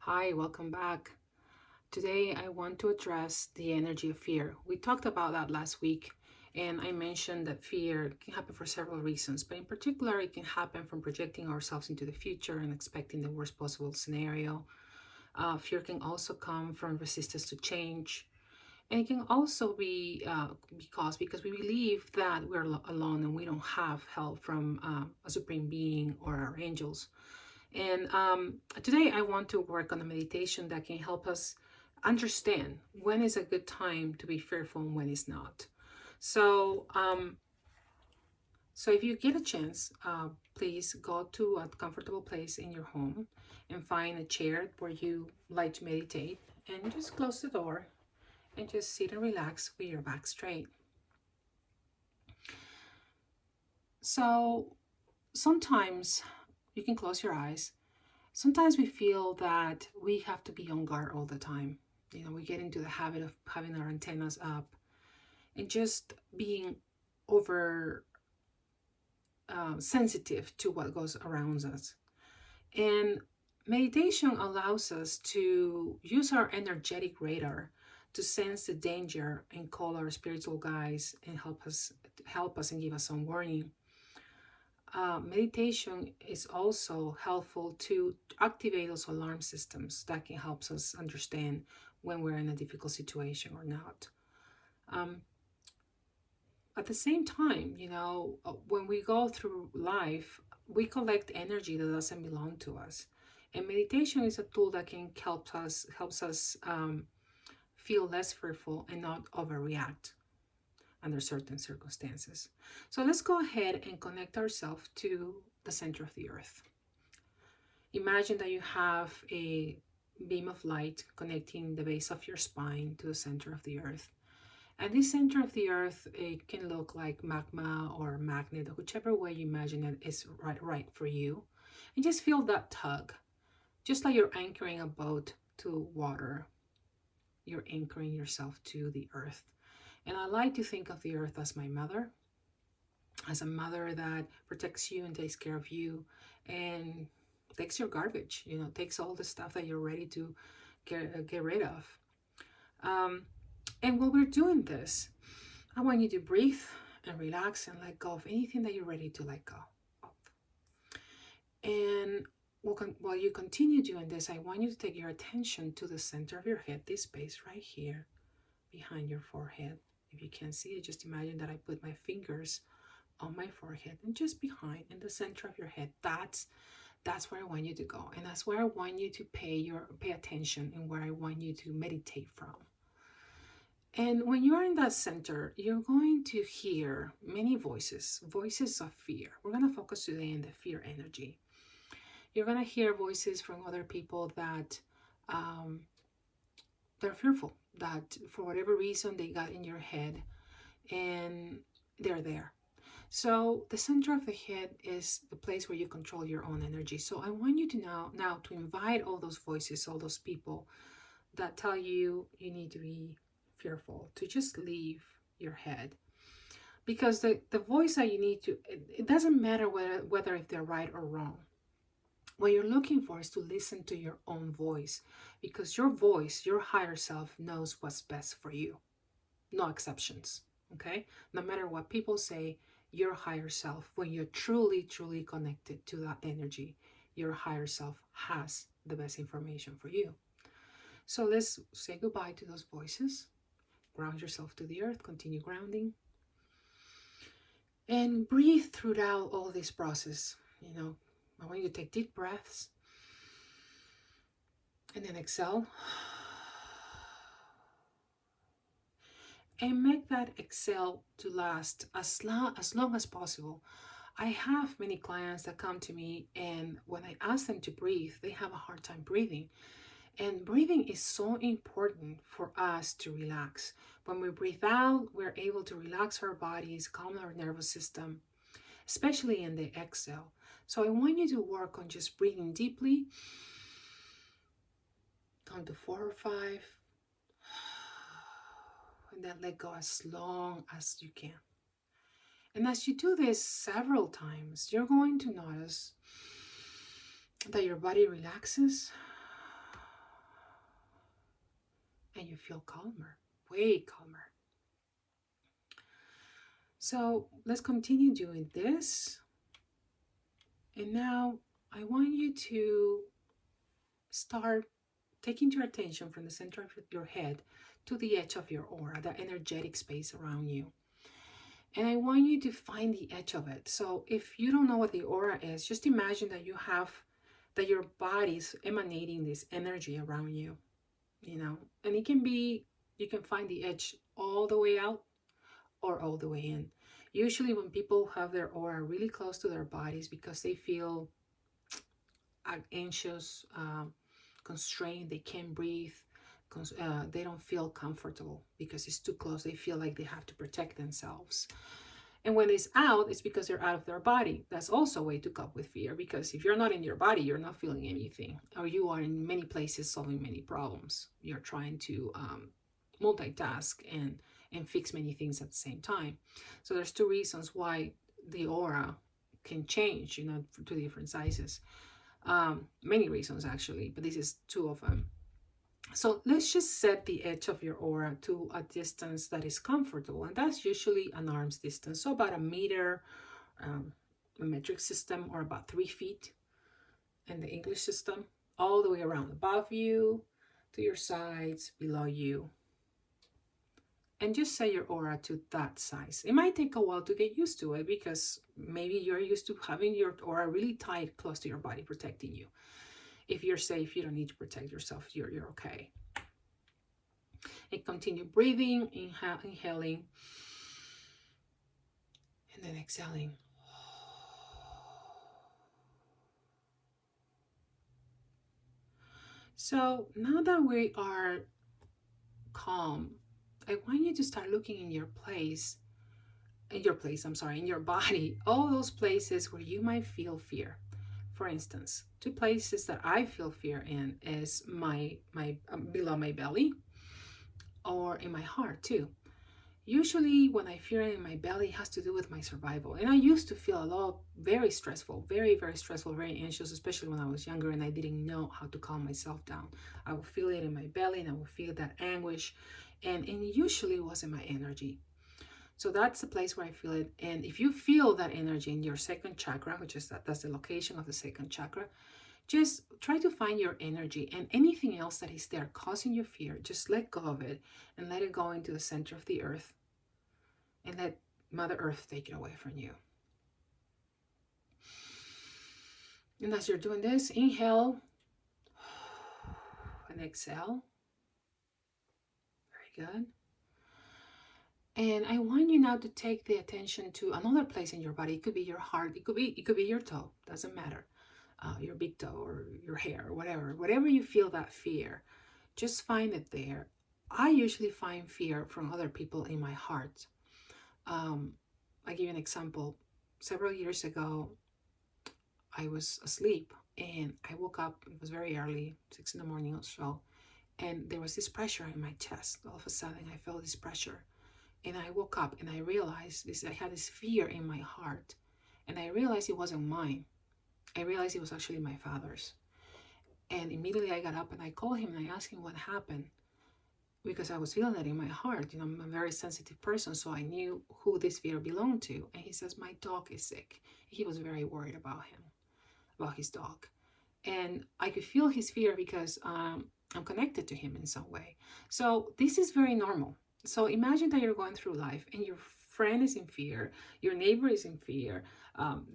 Hi, welcome back. Today I want to address the energy of fear. We talked about that last week, and I mentioned that fear can happen for several reasons, but in particular, it can happen from projecting ourselves into the future and expecting the worst possible scenario. Fear can also come from resistance to change, and it can also be because we believe that we're alone and we don't have help from a supreme being or our angels. And today I want to work on a meditation that can help us understand when is a good time to be fearful and when is not. So, so if you get a chance, please go to a comfortable place in your home and find a chair where you like to meditate, and just close the door and just sit and relax with your back straight. So sometimes you can close your eyes. Sometimes we feel that we have to be on guard all the time. We get into the habit of having our antennas up and just being over sensitive to what goes around us. And meditation allows us to use our energetic radar to sense the danger and call our spiritual guides and help us and give us some warning. Meditation is also helpful to activate those alarm systems that can help us understand when we're in a difficult situation or not. Um, at the same time, when we go through life, we collect energy that doesn't belong to us. And meditation is a tool that can helps us feel less fearful and not overreact under certain circumstances. So let's go ahead and connect ourselves to the center of the earth. Imagine that you have a beam of light connecting the base of your spine to the center of the earth. And this center of the earth, it can look like magma or magnet, whichever way you imagine it is right for you. And just feel that tug, just like you're anchoring a boat to water. You're anchoring yourself to the earth. And I like to think of the earth as my mother, as a mother that protects you and takes care of you and takes your garbage, takes all the stuff that you're ready to get rid of. And while we're doing this, I want you to breathe and relax and let go of anything that you're ready to let go of. And while you continue doing this, I want you to take your attention to the center of your head, this space right here behind your forehead. If you can't see it, just imagine that I put my fingers on my forehead and just behind in the center of your head. That's where I want you to go, and that's where I want you to pay attention, and where I want you to meditate from. And when you are in that center, you're going to hear many voices of fear. We're going to focus today on the fear energy. You're going to hear voices from other people that they're fearful, that for whatever reason they got in your head and they're there. So the center of the head is the place where you control your own energy. So I want you to now to invite all those voices, all those people that tell you you need to be fearful, to just leave your head. Because the voice that you need to, it doesn't matter whether if they're right or wrong. What you're looking for is to listen to your own voice, because your voice, your higher self, knows what's best for you. No exceptions. Okay? No matter what people say, your higher self, when you're truly, truly connected to that energy, your higher self has the best information for you. So let's say goodbye to those voices. Ground yourself to the earth, continue grounding. And breathe throughout all this process. I want you to take deep breaths and then exhale. And make that exhale to last as long as possible. I have many clients that come to me, and when I ask them to breathe, they have a hard time breathing. And breathing is so important for us to relax. When we breathe out, we're able to relax our bodies, calm our nervous system, especially in the exhale. So I want you to work on just breathing deeply. Count to 4 or 5. And then let go as long as you can. And as you do this several times, you're going to notice that your body relaxes feel calmer, way calmer. So let's continue doing this. And now I want you to start taking your attention from the center of your head to the edge of your aura, the energetic space around you. And I want you to find the edge of it. So if you don't know what the aura is, just imagine that that your body's emanating this energy around you, and it can be, you can find the edge all the way out or all the way in. Usually when people have their aura really close to their bodies because they feel anxious, constrained, they can't breathe, they don't feel comfortable because it's too close. They feel like they have to protect themselves. And when it's out, it's because they're out of their body. That's also a way to cope with fear, because if you're not in your body, you're not feeling anything, or you are in many places solving many problems. You're trying to multitask and fix many things at the same time. So there's two reasons why the aura can change, to different sizes. Many reasons actually, but this is two of them. So let's just set the edge of your aura to a distance that is comfortable, and that's usually an arm's distance, so about a meter, a metric system, or about 3 feet in the English system, all the way around, above you, to your sides, below you. And just set your aura to that size. It might take a while to get used to it because maybe you're used to having your aura really tight, close to your body, protecting you. If you're safe, you don't need to protect yourself. You're okay. And continue breathing, inhaling, and then exhaling. So now that we are calm, I want you to start looking in your body, all those places where you might feel fear. For instance, two places that I feel fear in is my below my belly, or in my heart too. Usually when I fear in my belly, it has to do with my survival. And I used to feel a lot, very stressful, very, very stressful, very anxious, especially when I was younger and I didn't know how to calm myself down. I would feel it in my belly and I would feel that anguish. And usually it wasn't my energy. So that's the place where I feel it. And if you feel that energy in your second chakra, which is that's the location of the second chakra, just try to find your energy, and anything else that is there causing you fear, just let go of it and let it go into the center of the earth, and let Mother Earth take it away from you. And as you're doing this, inhale and exhale. Very good. And I want you now to take the attention to another place in your body. It could be your heart, it could be your toe, doesn't matter. Your big toe or your hair or whatever you feel that fear, just find it there. I usually find fear from other people in my heart. I give you an example. Several years ago, I was asleep and I woke up. It was very early, 6 in the morning or so, and there was this pressure in my chest. All of a sudden, I felt this pressure, and I woke up and I realized this. I had this fear in my heart, and I realized it wasn't mine. I realized it was actually my father's. And immediately I got up and I called him and I asked him what happened, because I was feeling that in my heart. I'm a very sensitive person, so I knew who this fear belonged to. And he says, my dog is sick. He was very worried about his dog. And I could feel his fear because I'm connected to him in some way. So this is very normal. So imagine that you're going through life and your friend is in fear, your neighbor is in fear.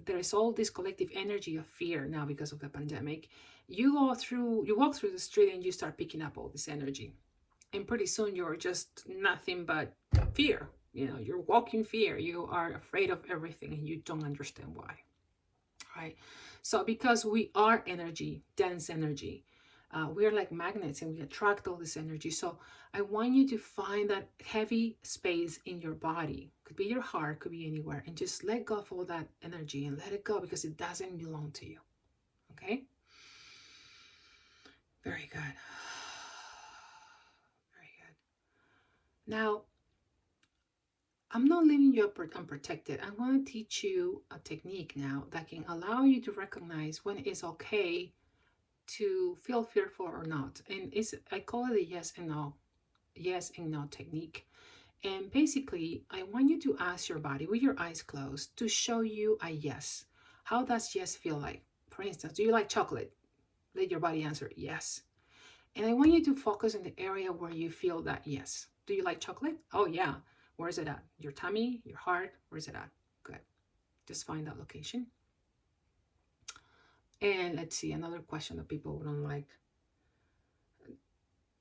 There is all this collective energy of fear now because of the pandemic. You walk through the street and you start picking up all this energy. And pretty soon you're just nothing but fear. You're walking fear. You are afraid of everything and you don't understand why. Right? So because we are energy, dense energy, we are like magnets and we attract all this energy. So I want you to find that heavy space in your body. Could be your heart, could be anywhere. And just let go of all that energy and let it go, because it doesn't belong to you. Okay? Very good. Very good. Now, I'm not leaving you unprotected. I'm going to teach you a technique now that can allow you to recognize when it's okay to feel fearful or not. And I call it a yes and no yes and no technique. And basically, I want you to ask your body with your eyes closed to show you a yes. How does yes feel like? For instance, do you like chocolate? Let your body answer yes. And I want you to focus in the area where you feel that yes. Do you like chocolate? Oh, yeah. Where is it at? Your tummy, your heart? Where is it at? Good. Just find that location. And let's see, another question that people don't like.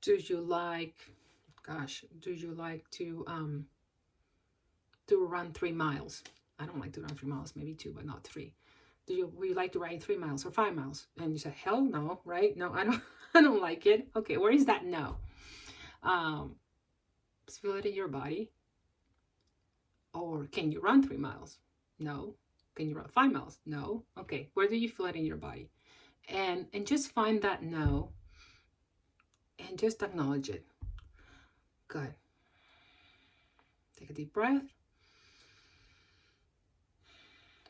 Do you like, gosh, do you like to run 3 miles? I don't like to run 3 miles, maybe two, but not three. Would you like to ride 3 miles or 5 miles? And you say, hell no, right? No, I don't I don't like it. Okay, where is that no? Um, feel it in your body. Or can you run 3 miles? No. Can you run 5 miles? No. Okay, where do you feel it in your body? And just find that no and just acknowledge it. Good. Take a deep breath.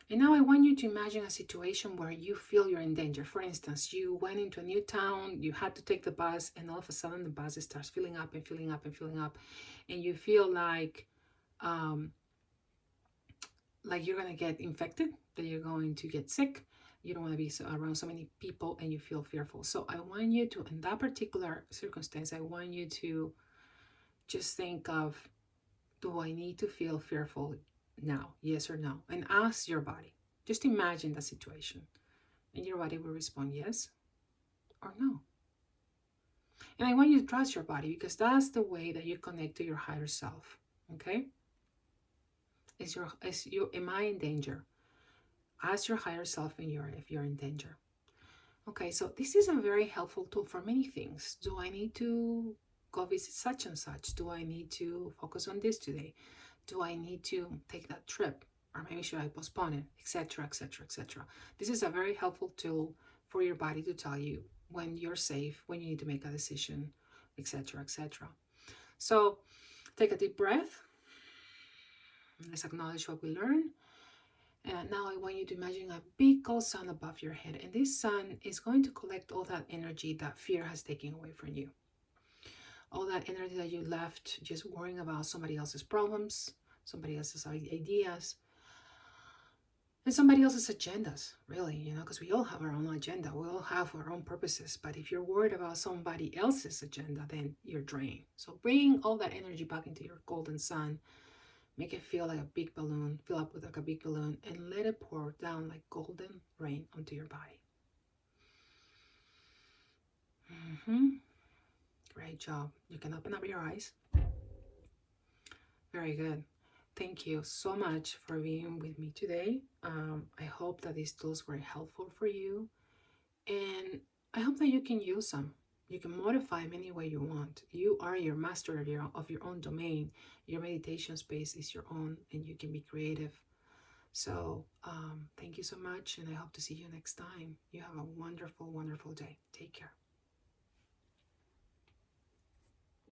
And now I want you to imagine a situation where you feel you're in danger. For instance, you went into a new town, you had to take the bus, and all of a sudden the bus starts filling up and filling up and filling up. And you feel um, like you're going to get infected, that you're going to get sick. You don't want to be around so many people and you feel fearful. So I want you to, in that particular circumstance, I want you to just think of, do I need to feel fearful now? Yes or no? And ask your body. Just imagine the situation. And your body will respond yes or no. And I want you to trust your body because that's the way that you connect to your higher self. Okay? Am I in danger? Ask your higher self if you're in danger. Okay, so this is a very helpful tool for many things. Do I need to go visit such and such? Do I need to focus on this today? Do I need to take that trip? Or maybe should I postpone it? Etc., etc., etc. This is a very helpful tool for your body to tell you when you're safe, when you need to make a decision, etc., etc. So take a deep breath. Let's acknowledge what we learned. And now I want you to imagine a big cold sun above your head. And this sun is going to collect all that energy that fear has taken away from you. All that energy that you left just worrying about somebody else's problems, somebody else's ideas, and somebody else's agendas, really, because we all have our own agenda. We all have our own purposes. But if you're worried about somebody else's agenda, then you're drained. So bring all that energy back into your golden sun. Make it feel like a big balloon, fill up with like a big balloon, and let it pour down like golden rain onto your body. Great job. You can open up your eyes. Very good. Thank you so much for being with me today. I hope that these tools were helpful for you, and I hope that you can use them. You can modify them any way you want. You are your master of your own domain. Your meditation space is your own, and you can be creative. So thank you so much, and I hope to see you next time. You have a wonderful, wonderful day. Take care.